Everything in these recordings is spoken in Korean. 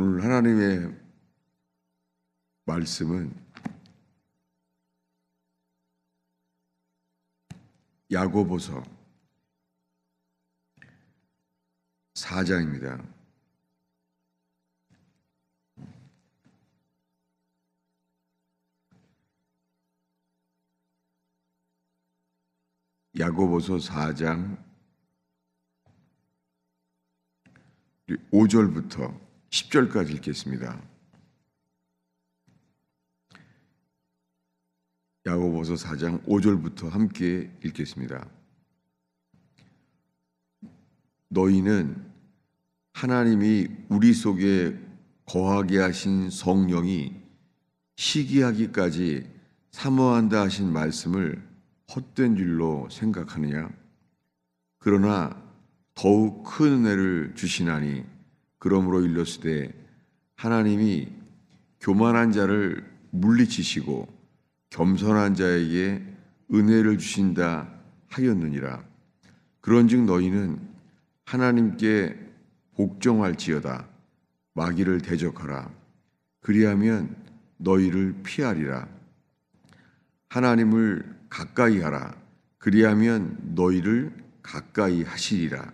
오늘 하나님의 말씀은 야고보서 4장입니다. 야고보서 4장 5절부터 10절까지 읽겠습니다. 야고보서 4장 5절부터 함께 읽겠습니다. 너희는 하나님이 우리 속에 거하게 하신 성령이 시기하기까지 사모한다 하신 말씀을 헛된 줄로 생각하느냐? 그러나 더욱 큰 은혜를 주시나니 그러므로 일렀으되 하나님이 교만한 자를 물리치시고 겸손한 자에게 은혜를 주신다 하였느니라. 그런즉 너희는 하나님께 복종할지어다. 마귀를 대적하라. 그리하면 너희를 피하리라. 하나님을 가까이 하라. 그리하면 너희를 가까이 하시리라.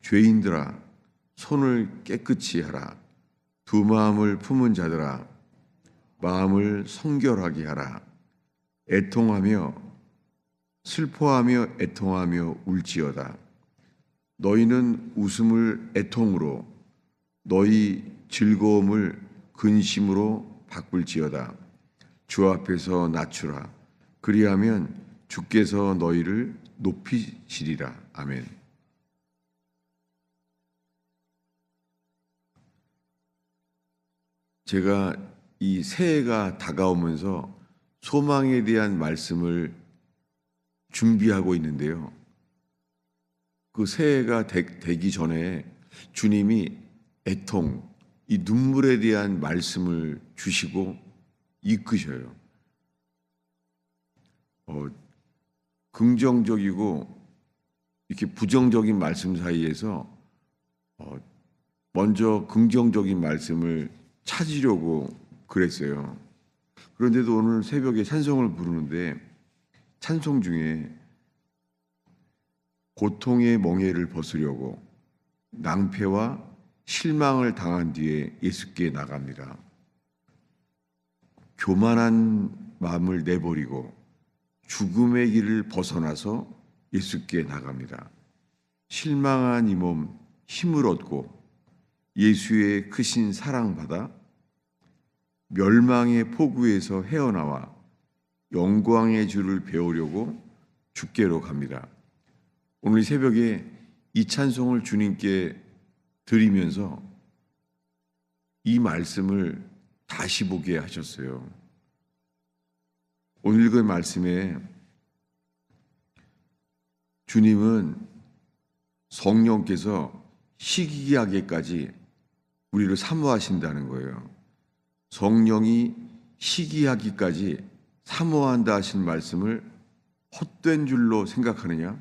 죄인들아, 손을 깨끗이 하라. 두 마음을 품은 자들아, 마음을 성결하게 하라. 애통하며 슬퍼하며 애통하며 울지어다. 너희는 웃음을 애통으로, 너희 즐거움을 근심으로 바꿀지어다. 주 앞에서 낮추라. 그리하면 주께서 너희를 높이시리라. 아멘. 제가 이 새해가 다가오면서 소망에 대한 말씀을 준비하고 있는데요. 그 새해가 되기 전에 주님이 애통, 이 눈물에 대한 말씀을 주시고 이끄셔요. 긍정적이고 이렇게 부정적인 말씀 사이에서 먼저 긍정적인 말씀을 찾으려고 그랬어요. 그런데도 오늘 새벽에 찬송을 부르는데 찬송 중에 고통의 멍에를 벗으려고 낭패와 실망을 당한 뒤에 예수께 나갑니다. 교만한 마음을 내버리고 죽음의 길을 벗어나서 예수께 나갑니다. 실망한 이 몸 힘을 얻고 예수의 크신 사랑받아 멸망의 포구에서 헤어나와 영광의 주를 배우려고 주께로 갑니다. 오늘 새벽에 이 찬송을 주님께 드리면서 이 말씀을 다시 보게 하셨어요. 오늘 읽은 말씀에 주님은 성령께서 시기하게까지 우리를 사모하신다는 거예요. 성령이 시기하기까지 사모한다 하신 말씀을 헛된 줄로 생각하느냐?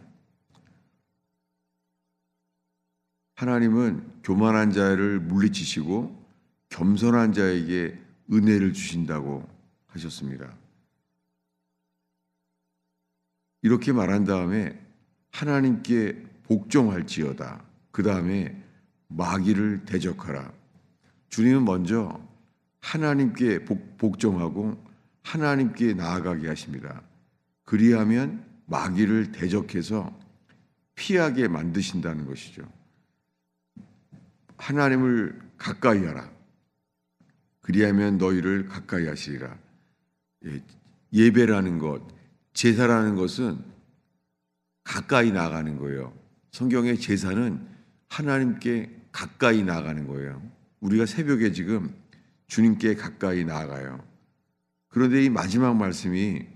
하나님은 교만한 자를 물리치시고 겸손한 자에게 은혜를 주신다고 하셨습니다. 이렇게 말한 다음에 하나님께 복종할지어다. 그 다음에 마귀를 대적하라. 주님은 먼저 하나님께 복종하고 하나님께 나아가게 하십니다. 그리하면 마귀를 대적해서 피하게 만드신다는 것이죠. 하나님을 가까이 하라. 그리하면 너희를 가까이 하시리라. 예배라는 것, 제사라는 것은 가까이 나가는 거예요. 성경의 제사는 하나님께 가까이 나가는 거예요. 우리가 새벽에 지금 주님께 가까이 나아가요. 그런데 이 마지막 말씀이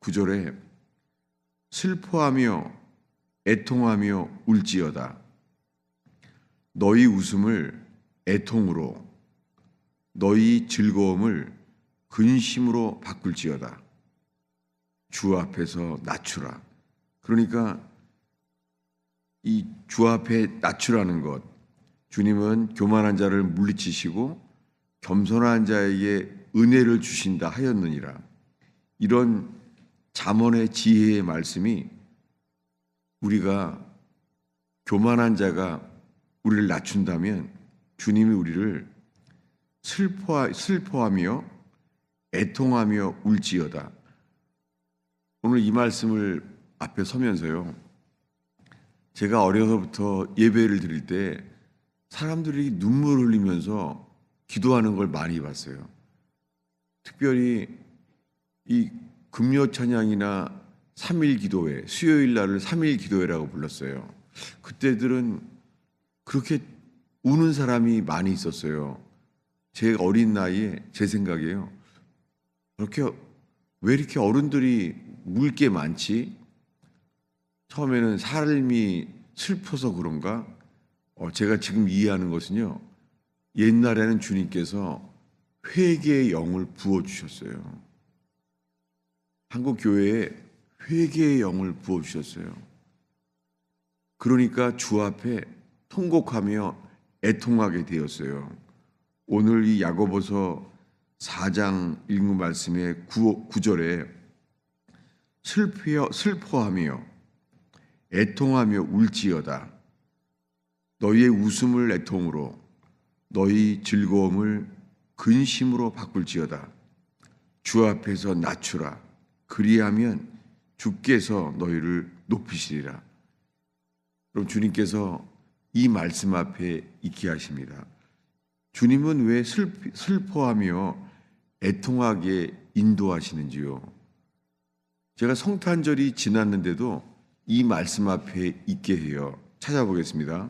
9절에 슬퍼하며 애통하며 울지어다. 너희 웃음을 애통으로, 너희 즐거움을 근심으로 바꿀지어다. 주 앞에서 낮추라. 그러니까 이 주 앞에 낮추라는 것, 주님은 교만한 자를 물리치시고 겸손한 자에게 은혜를 주신다 하였느니라. 이런 잠언의 지혜의 말씀이 우리가 교만한 자가 우리를 낮춘다면 주님이 우리를 슬퍼하며 애통하며 울지어다. 오늘 이 말씀을 앞에 서면서요, 제가 어려서부터 예배를 드릴 때 사람들이 눈물을 흘리면서 기도하는 걸 많이 봤어요. 특별히 이 금요 찬양이나 3일 기도회, 수요일 날을 3일 기도회라고 불렀어요. 그때들은 그렇게 우는 사람이 많이 있었어요. 제 어린 나이에 제 생각이에요. 왜 이렇게 어른들이 물 게 많지? 처음에는 삶이 슬퍼서 그런가? 제가 지금 이해하는 것은요, 옛날에는 주님께서 회개의 영을 부어주셨어요. 한국 교회에 회개의 영을 부어주셨어요. 그러니까 주 앞에 통곡하며 애통하게 되었어요. 오늘 이 야고보서 4장 읽은 말씀의 9절에 슬퍼하며 애통하며 울지어다. 너희의 웃음을 애통으로 너희 즐거움을 근심으로 바꿀지어다. 주 앞에서 낮추라. 그리하면 주께서 너희를 높이시리라. 그럼 주님께서 이 말씀 앞에 있게 하십니다. 주님은 왜 슬퍼하며 애통하게 인도하시는지요? 제가 성탄절이 지났는데도 이 말씀 앞에 있게 해요. 찾아보겠습니다.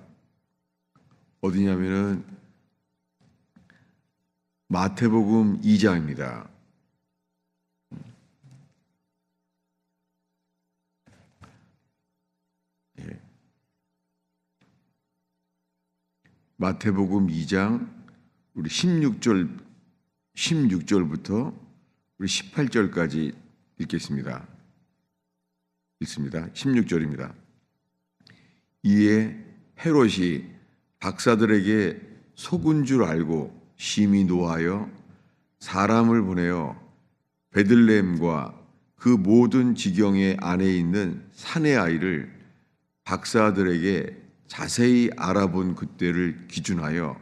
어디냐면은 마태복음 2장입니다. 마태복음 2장 우리 16절부터 우리 18절까지 읽겠습니다. 읽습니다. 16절입니다. 이에 헤롯이 박사들에게 속은 줄 알고 심히 노하여 사람을 보내어 베들레헴과 그 모든 지경의 안에 있는 산의 아이를 박사들에게 자세히 알아본 그때를 기준하여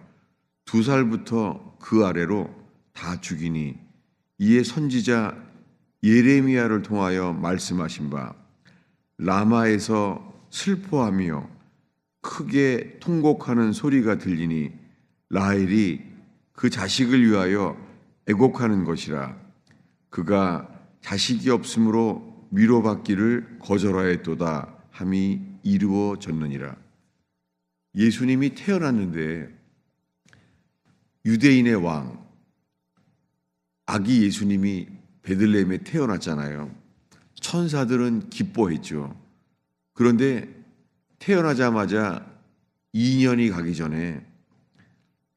2살부터 그 아래로 다 죽이니, 이에 선지자 예레미야를 통하여 말씀하신 바 라마에서 슬퍼하며 크게 통곡하는 소리가 들리니 라헬이 그 자식을 위하여 애곡하는 것이라. 그가 자식이 없으므로 위로받기를 거절하였도다 함이 이루어졌느니라. 예수님이 태어났는데 유대인의 왕 아기 예수님이 베들레헴에 태어났잖아요. 천사들은 기뻐했죠. 그런데 태어나자마자 2년이 가기 전에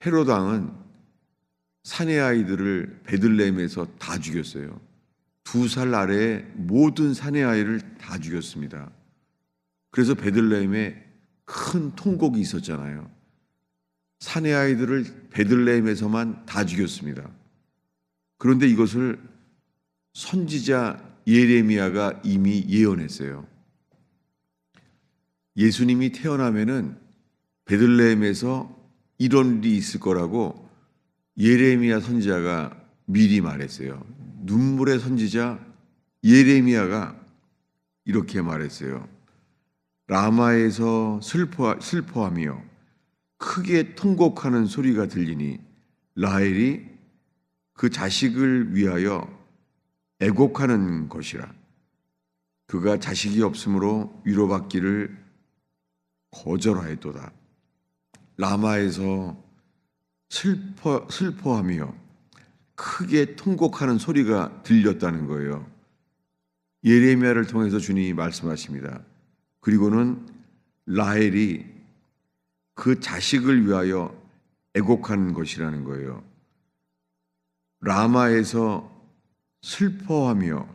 헤롯 왕은 사내 아이들을 베들레헴에서 다 죽였어요. 2살 아래의 모든 사내 아이를 다 죽였습니다. 그래서 베들레헴에 큰 통곡이 있었잖아요. 사내 아이들을 베들레헴에서만 다 죽였습니다. 그런데 이것을 선지자 예레미야가 이미 예언했어요. 예수님이 태어나면은 베들레헴에서 이런 일이 있을 거라고 예레미야 선지자가 미리 말했어요. 눈물의 선지자 예레미야가 이렇게 말했어요. 라마에서 슬퍼하며 크게 통곡하는 소리가 들리니 라헬이 그 자식을 위하여 애곡하는 것이라. 그가 자식이 없으므로 위로받기를 거절하였도다. 라마에서 슬퍼하며 크게 통곡하는 소리가 들렸다는 거예요. 예레미야를 통해서 주님이 말씀하십니다. 그리고는 라헬이 그 자식을 위하여 애곡하는 것이라는 거예요. 라마에서 슬퍼하며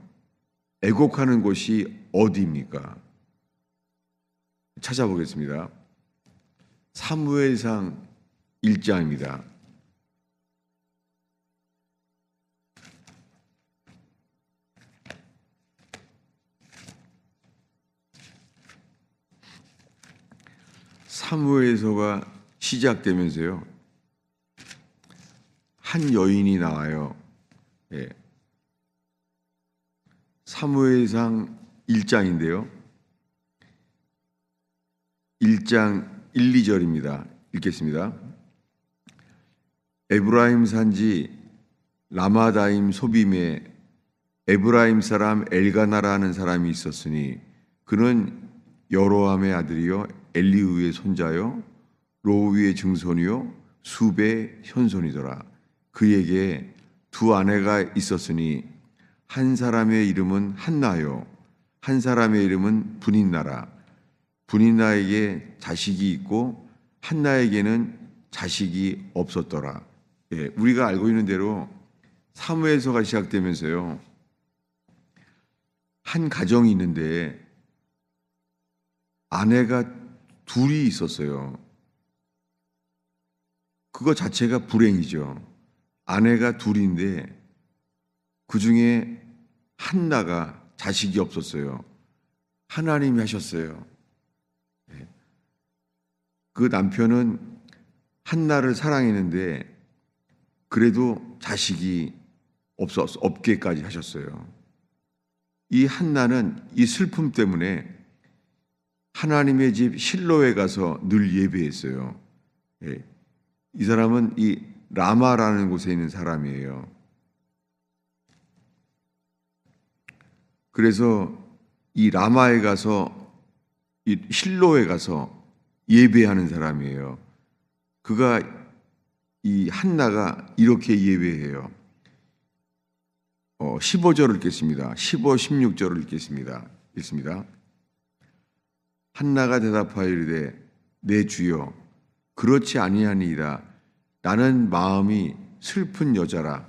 애곡하는 곳이 어디입니까? 찾아보겠습니다. 사무엘상 1장입니다. 사무엘서가 시작되면서요, 한 여인이 나와요. 예. 사무엘상 1장인데요. 1장 1, 2절입니다. 읽겠습니다. 에브라임 산지 라마다임 소빔에 에브라임 사람 엘가나라는 사람이 있었으니 그는 여로함의 아들이요 엘리우의 손자요 로우의 증손이요 수베의 현손이더라. 그에게 두 아내가 있었으니 한 사람의 이름은 한나요 한 사람의 이름은 분인나라. 분인나에게 자식이 있고 한나에게는 자식이 없었더라. 예, 우리가 알고 있는 대로 사무엘서가 시작되면서요, 한 가정이 있는데 아내가 둘이 있었어요. 그거 자체가 불행이죠. 아내가 둘인데 그 중에 한나가 자식이 없었어요. 하나님이 하셨어요. 그 남편은 한나를 사랑했는데 그래도 자식이 없게까지 하셨어요. 이 한나는 이 슬픔 때문에 하나님의 집 실로에 가서 늘 예배했어요. 예. 이 사람은 이 라마라는 곳에 있는 사람이에요. 그래서 이 라마에 가서 이 실로에 가서 예배하는 사람이에요. 그가 이 한나가 이렇게 예배해요. 15절을 읽겠습니다. 15, 16절을 읽겠습니다. 읽습니다. 한나가 대답하여 이르되 내 주여 그렇지 아니하니이다. 나는 마음이 슬픈 여자라.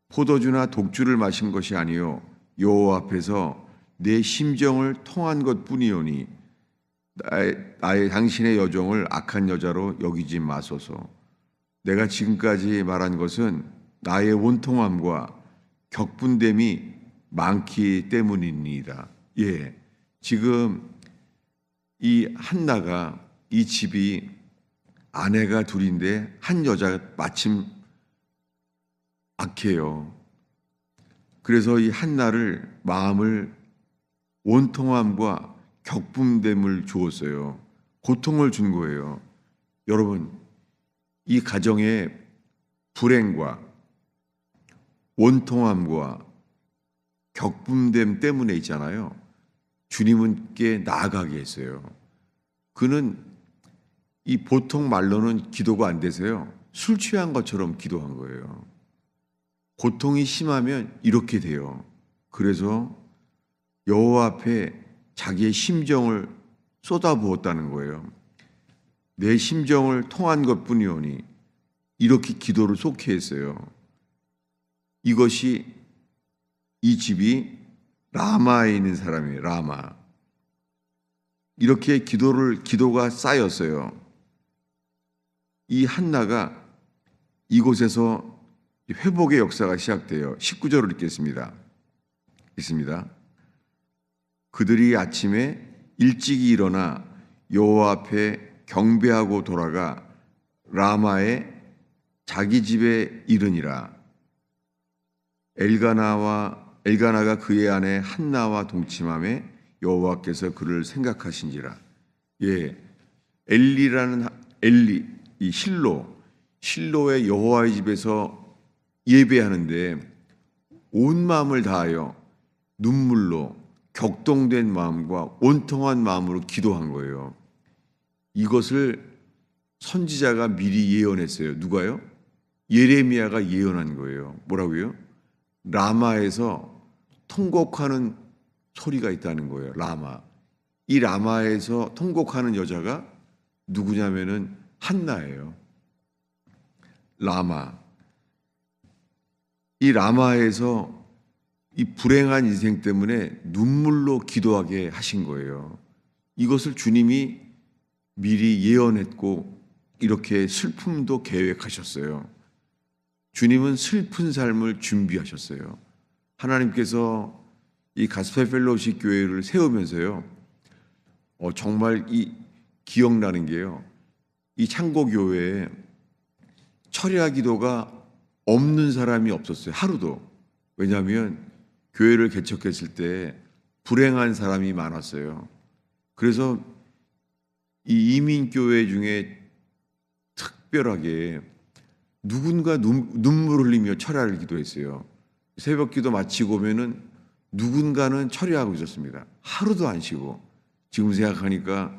포도주나 독주를 마신 것이 아니요 여호와 앞에서 내 심정을 통한 것뿐이오니 나의 당신의 여종을 악한 여자로 여기지 마소서. 내가 지금까지 말한 것은 나의 원통함과 격분됨이 많기 때문입니다. 예, 지금 이 한나가 이 집이 아내가 둘인데 한 여자가 마침 악해요. 그래서 이 한나를 마음을 원통함과 격분됨을 주었어요. 고통을 준 거예요. 여러분, 이 가정의 불행과 원통함과 격분됨 때문에 있잖아요. 주님께 나아가게 했어요. 그는 이 보통 말로는 기도가 안 되세요. 술 취한 것처럼 기도한 거예요. 고통이 심하면 이렇게 돼요. 그래서 여호와 앞에 자기의 심정을 쏟아부었다는 거예요. 내 심정을 통한 것뿐이오니 이렇게 기도를 쏟게 했어요. 이것이 이 집이 라마에 있는 사람이에요. 라마. 이렇게 기도가 쌓였어요. 이 한나가 이곳에서 회복의 역사가 시작돼요. 19절을 읽겠습니다. 있습니다. 그들이 아침에 일찍이 일어나 여호와 앞에 경배하고 돌아가 라마에 자기 집에 이르니라. 엘가나가 그의 아내 한나와 동침함에 여호와께서 그를 생각하신지라. 예, 이 실로의 여호와의 집에서 예배하는데 온 마음을 다하여 눈물로 격동된 마음과 온통한 마음으로 기도한 거예요. 이것을 선지자가 미리 예언했어요. 누가요? 예레미야가 예언한 거예요. 뭐라고요? 라마에서 통곡하는 소리가 있다는 거예요. 라마. 이 라마에서 통곡하는 여자가 누구냐면은 한나예요. 라마. 이 라마에서 이 불행한 인생 때문에 눈물로 기도하게 하신 거예요. 이것을 주님이 미리 예언했고 이렇게 슬픔도 계획하셨어요. 주님은 슬픈 삶을 준비하셨어요. 하나님께서 이 가스펠 펠로우십 교회를 세우면서요, 정말 기억나는 게요, 이 창고 교회에 철야 기도가 없는 사람이 없었어요. 하루도. 왜냐하면 교회를 개척했을 때 불행한 사람이 많았어요. 그래서 이 이민교회 중에 특별하게 누군가 눈물을 흘리며 철야를 기도했어요. 새벽 기도 마치고 오면은 누군가는 철야하고 있었습니다. 하루도 안 쉬고. 지금 생각하니까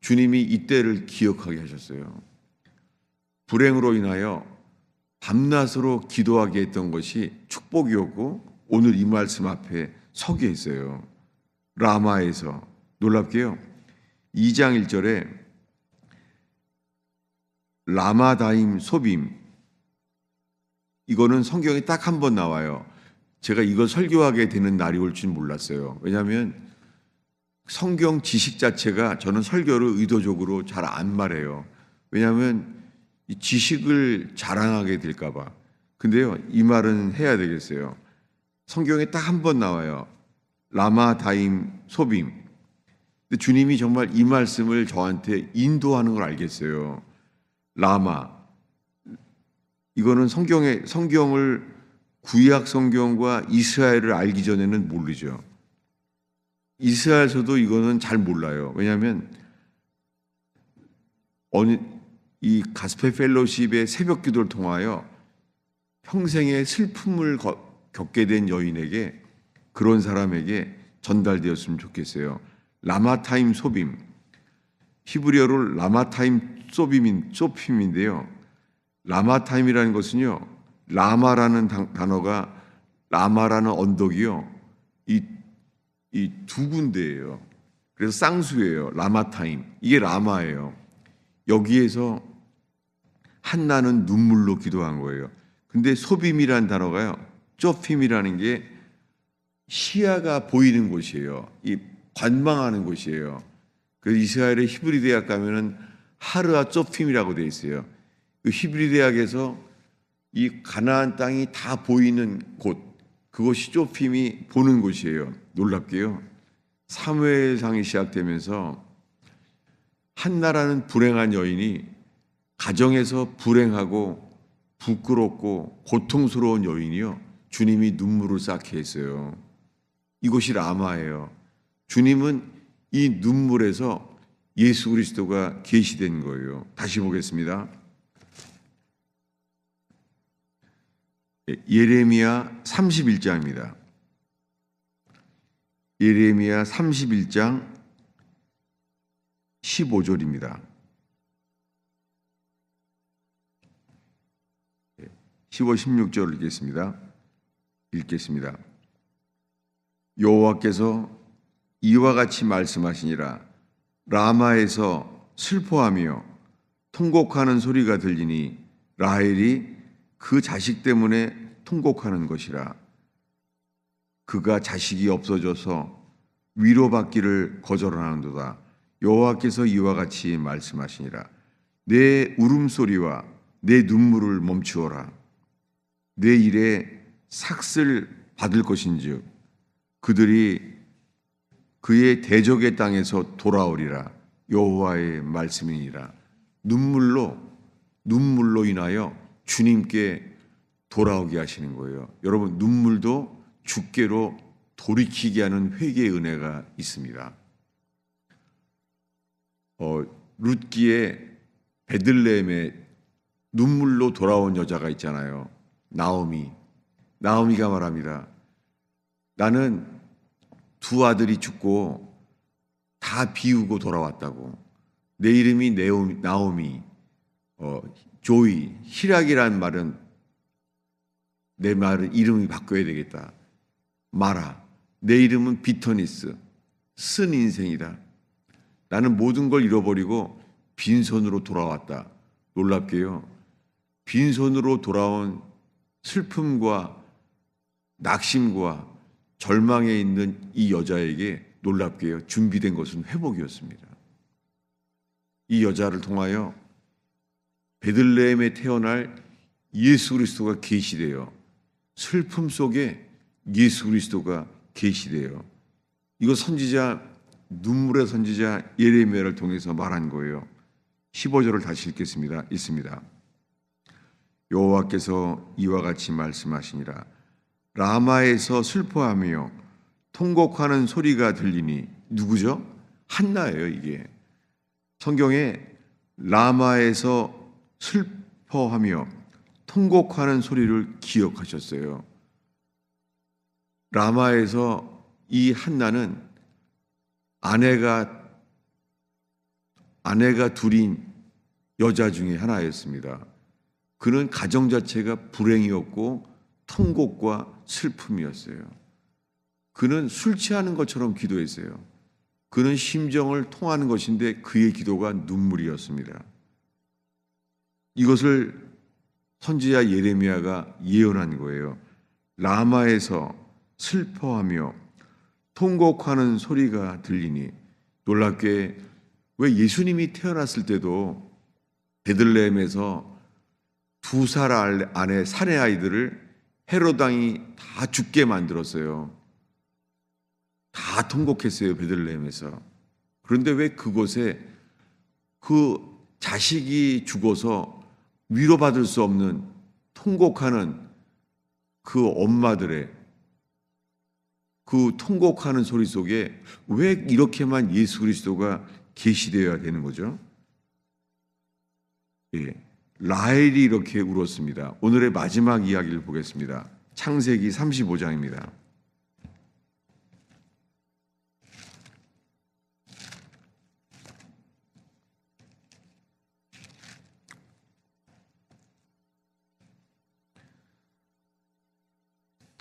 주님이 이때를 기억하게 하셨어요. 불행으로 인하여 밤낮으로 기도하게 했던 것이 축복이었고, 오늘 이 말씀 앞에 서게 했어요. 라마에서. 놀랍게요, 2장 1절에 라마다임 소빔, 이거는 성경에 딱 한 번 나와요. 제가 이걸 설교하게 되는 날이 올 줄 몰랐어요. 왜냐하면 성경 지식 자체가 저는 설교를 의도적으로 잘 안 말해요. 왜냐하면 이 지식을 자랑하게 될까 봐. 근데요, 이 말은 해야 되겠어요. 성경에 딱 한 번 나와요. 라마다임 소빔. 근데 주님이 정말 이 말씀을 저한테 인도하는 걸 알겠어요. 라마. 이거는 성경을 구약 성경과 이스라엘을 알기 전에는 모르죠. 이스라엘에서도 이거는 잘 몰라요. 왜냐하면 이 가스펠 펠로우십의 새벽 기도를 통하여 평생의 슬픔을 겪게 된 여인에게, 그런 사람에게 전달되었으면 좋겠어요. 라마타임 소빔, 히브리어로 라마타임 소빔인데요. 라마타임이라는 것은요, 라마라는 단어가, 라마라는 언덕이요, 이 두 군데예요. 그래서 쌍수예요. 라마타임. 이게 라마예요. 여기에서 한나는 눈물로 기도한 거예요. 근데 소빔이라는 단어가요, 쪼핌이라는 게 시야가 보이는 곳이에요. 이 관망하는 곳이에요. 그래서 이스라엘의 히브리 대학 가면은 하르아 쪼핌이라고 되어 있어요. 그 히브리 대학에서 이 가나안 땅이 다 보이는 곳, 그것이 쪼핌이 보는 곳이에요. 놀랍게요, 사무엘상이 시작되면서 한나라는 불행한 여인이, 가정에서 불행하고 부끄럽고 고통스러운 여인이요, 주님이 눈물을 쌓게 했어요. 이것이 라마예요. 주님은 이 눈물에서 예수 그리스도가 계시된 거예요. 다시 보겠습니다. 예레미야 31장입니다. 예레미야 31장 15절입니다. 15, 16절을 읽겠습니다. 여호와께서 이와 같이 말씀하시니라. 라마에서 슬퍼하며 통곡하는 소리가 들리니 라헬이 그 자식 때문에 통곡하는 것이라. 그가 자식이 없어져서 위로받기를 거절하는도다. 여호와께서 이와 같이 말씀하시니라. 내 울음소리와 내 눈물을 멈추어라. 내 일에 삭슬 받을 것인즉 그들이 그의 대적의 땅에서 돌아오리라. 여호와의 말씀이니라. 눈물로 인하여 주님께 돌아오게 하시는 거예요. 여러분, 눈물도 주께로 돌이키게 하는 회개의 은혜가 있습니다. 룻기의 베들레헴에 눈물로 돌아온 여자가 있잖아요. 나오미가 말합니다. 나는 두 아들이 죽고 다 비우고 돌아왔다고. 내 이름이 나오미, 조이, 희락이란 말은 내 말은 이름이 바꿔야 되겠다. 마라, 내 이름은 비터니스, 쓴 인생이다. 나는 모든 걸 잃어버리고 빈손으로 돌아왔다. 놀랍게요, 빈손으로 돌아온 슬픔과 낙심과 절망에 있는 이 여자에게 놀랍게요, 준비된 것은 회복이었습니다. 이 여자를 통하여 베들레헴에 태어날 예수 그리스도가 계시되어 슬픔 속에 예수 그리스도가 계시되어 이거 선지자 눈물의 선지자 예레미야를 통해서 말한 거예요. 15절을 다시 읽겠습니다. 있습니다. 여호와께서 이와 같이 말씀하시니라. 라마에서 슬퍼하며 통곡하는 소리가 들리니 누구죠? 한나예요. 이게 성경에 라마에서 슬퍼하며 통곡하는 소리를 기억하셨어요. 라마에서 이 한나는 아내가 둘인 여자 중에 하나였습니다. 그는 가정 자체가 불행이었고 통곡과 슬픔이었어요. 그는 술 취하는 것처럼 기도했어요. 그는 심정을 통하는 것인데 그의 기도가 눈물이었습니다. 이것을 선지자 예레미야가 예언한 거예요. 라마에서 슬퍼하며 통곡하는 소리가 들리니 놀랍게 왜 예수님이 태어났을 때도 베들레헴에서 2살 안에 사내 아이들을 헤롯 왕이 다 죽게 만들었어요. 다 통곡했어요. 베들레헴에서. 그런데 왜 그곳에 그 자식이 죽어서 위로받을 수 없는 통곡하는 그 엄마들의 그 통곡하는 소리 속에 왜 이렇게만 예수 그리스도가 계시되어야 되는 거죠? 예, 라헬이 이렇게 울었습니다. 오늘의 마지막 이야기를 보겠습니다. 창세기 35장입니다.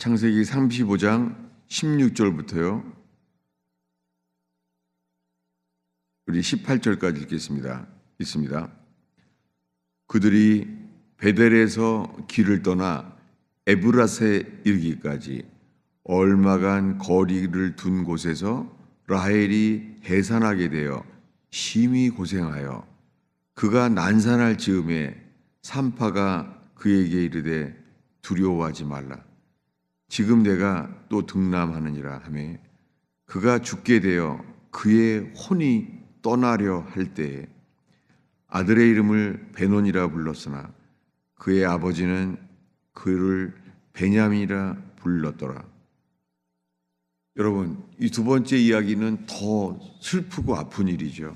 창세기 35장 16절부터요. 우리 18절까지 읽겠습니다. 있습니다. 그들이 베델에서 길을 떠나 에브라스에 이르기까지 얼마간 거리를 둔 곳에서 라헬이 해산하게 되어 심히 고생하여 그가 난산할 즈음에 산파가 그에게 이르되 두려워하지 말라. 지금 내가 또 등남하느니라 하매 그가 죽게 되어 그의 혼이 떠나려 할 때에 아들의 이름을 베논이라 불렀으나 그의 아버지는 그를 베냐민이라 불렀더라. 여러분, 이 두 번째 이야기는 더 슬프고 아픈 일이죠.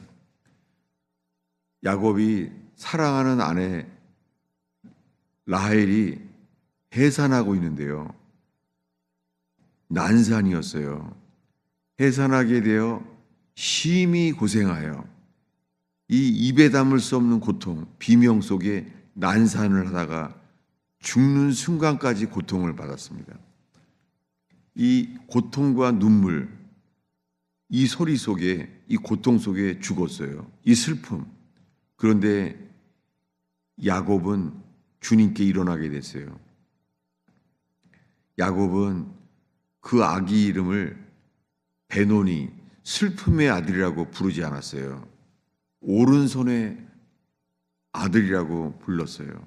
야곱이 사랑하는 아내 라헬이 해산하고 있는데요. 난산이었어요. 해산하게 되어 심히 고생하여 이 입에 담을 수 없는 고통, 비명 속에 난산을 하다가 죽는 순간까지 고통을 받았습니다. 이 고통과 눈물, 이 소리 속에, 이 고통 속에 죽었어요. 이 슬픔. 그런데 야곱은 주님께 일어나게 됐어요. 야곱은 그 아기 이름을 베논이 슬픔의 아들이라고 부르지 않았어요. 오른손의 아들이라고 불렀어요.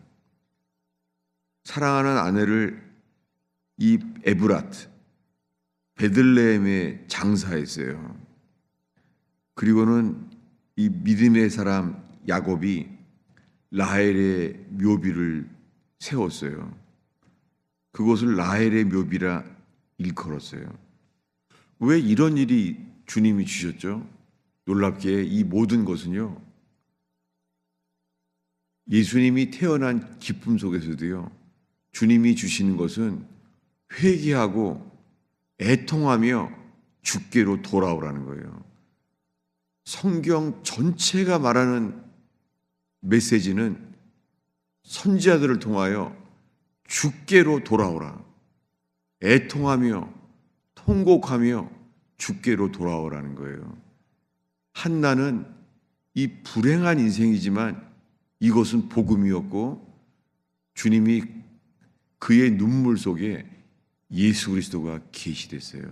사랑하는 아내를 이 에브라트, 베들레헴에 장사했어요. 그리고는 이 믿음의 사람 야곱이 라헬의 묘비를 세웠어요. 그곳을 라헬의 묘비라 일컬었어요. 왜 이런 일이 주님이 주셨죠? 놀랍게 이 모든 것은요, 예수님이 태어난 기쁨 속에서도요, 주님이 주시는 것은 회개하고 애통하며 주께로 돌아오라는 거예요. 성경 전체가 말하는 메시지는 선지자들을 통하여 주께로 돌아오라, 애통하며 통곡하며 주께로 돌아오라는 거예요. 한나는 이 불행한 인생이지만 이것은 복음이었고 주님이 그의 눈물 속에 예수 그리스도가 계시됐어요.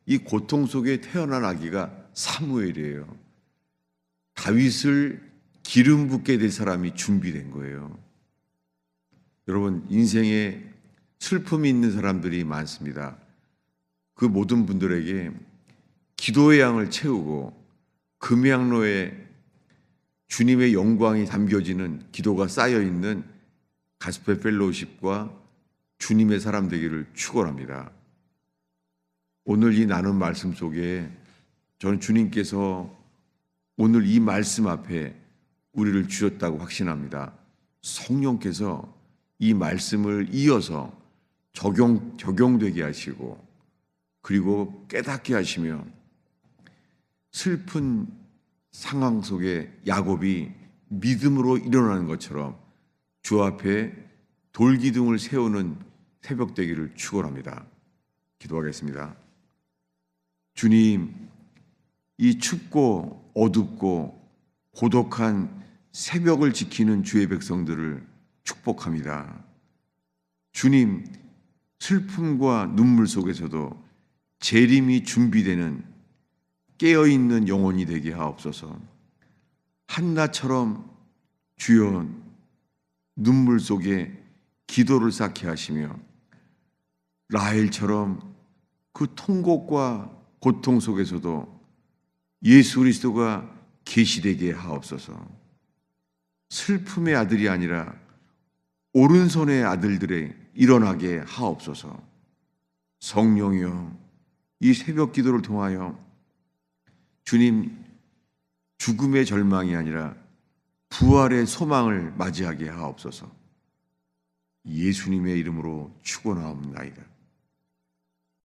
이 고통 속에 태어난 아기가 사무엘이에요. 다윗을 기름 붓게 될 사람이 준비된 거예요. 여러분, 인생에 슬픔이 있는 사람들이 많습니다. 그 모든 분들에게 기도의 양을 채우고 금양로에 주님의 영광이 담겨지는 기도가 쌓여 있는 가스펠 펠로우십과 주님의 사람 되기를 축원합니다. 오늘 이 나눈 말씀 속에 저는 주님께서 오늘 이 말씀 앞에 우리를 주셨다고 확신합니다. 성령께서 이 말씀을 이어서 적용되게 하시고 그리고 깨닫게 하시며 슬픈 상황 속에 야곱이 믿음으로 일어나는 것처럼 주 앞에 돌기둥을 세우는 새벽 되기를 축원합니다. 기도하겠습니다. 주님, 이 춥고 어둡고 고독한 새벽을 지키는 주의 백성들을 축복합니다. 주님, 슬픔과 눈물 속에서도 재림이 준비되는 깨어있는 영혼이 되게 하옵소서. 한나처럼 주여 눈물 속에 기도를 쌓게 하시며 라헬처럼 그 통곡과 고통 속에서도 예수 그리스도가 계시되게 하옵소서. 슬픔의 아들이 아니라 오른손의 아들들의 일어나게 하옵소서. 성령이여, 이 새벽 기도를 통하여 주님, 죽음의 절망이 아니라 부활의 소망을 맞이하게 하옵소서. 예수님의 이름으로 축원하옵나이다.